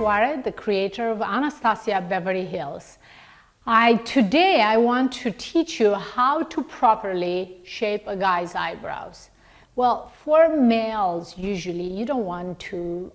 Suarez, the creator of Anastasia Beverly Hills. Today I want to teach you how to properly shape a guy's eyebrows. Well, for males, usually you don't want to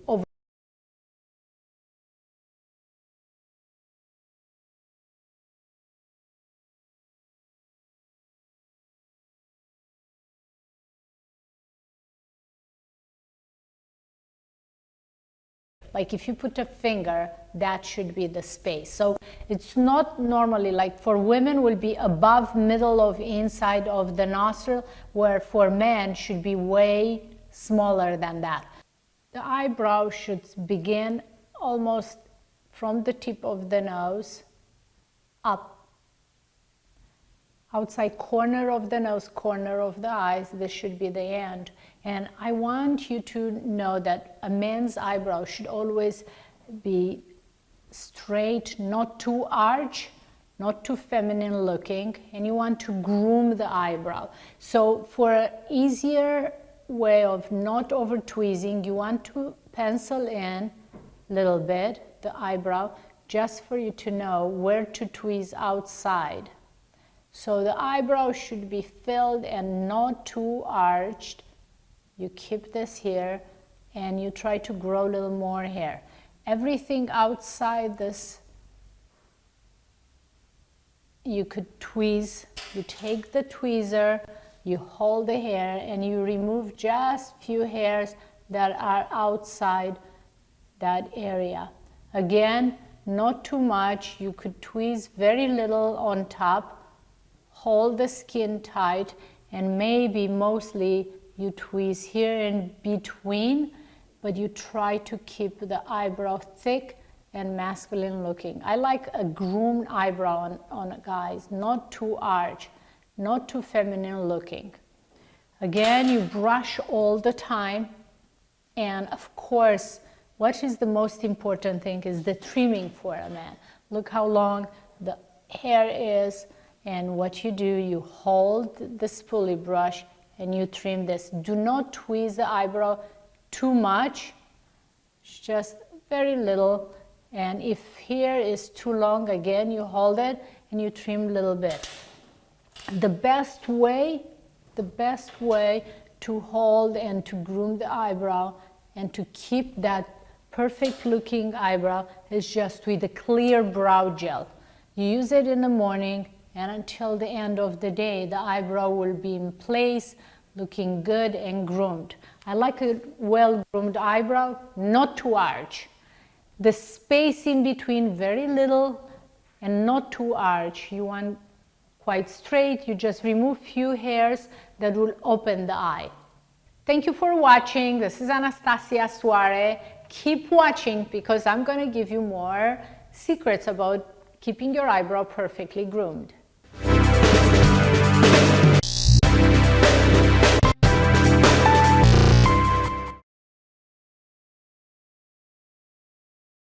like if you put a finger, that should be the space. So it's not normally like for women will be above middle of inside of the nostril, where for men should be way smaller than that. The eyebrow should begin almost from the tip of the nose up. Outside corner of the nose, corner of the eyes, this should be the end. And I want you to know that a man's eyebrow should always be straight, not too arch, not too feminine looking, and you want to groom the eyebrow. So for an easier way of not over tweezing, you want to pencil in a little bit the eyebrow, just for you to know where to tweeze outside. So the eyebrow should be filled and not too arched. You keep this here and you try to grow a little more hair. Everything outside this, you could tweeze. You take the tweezer, you hold the hair and you remove just few hairs that are outside that area. Again, not too much. You could tweeze very little on top. Hold the skin tight, and maybe mostly you tweeze here in between, but you try to keep the eyebrow thick and masculine looking. I like a groomed eyebrow on guys, not too arch, not too feminine looking. Again, you brush all the time, and of course, what is the most important thing is the trimming for a man. Look how long the hair is. And what you do, you hold the spoolie brush and you trim this. Do not tweeze the eyebrow too much, just very little. And if here is too long, again, you hold it and you trim a little bit. The best way to hold and to groom the eyebrow and to keep that perfect looking eyebrow is just with a clear brow gel. You use it in the morning, and until the end of the day, the eyebrow will be in place, looking good and groomed. I like a well-groomed eyebrow, not too arch. The space in between, very little, and not too arch. You want quite straight. You just remove few hairs that will open the eye. Thank you for watching. This is Anastasia Suarez. Keep watching because I'm going to give you more secrets about keeping your eyebrow perfectly groomed.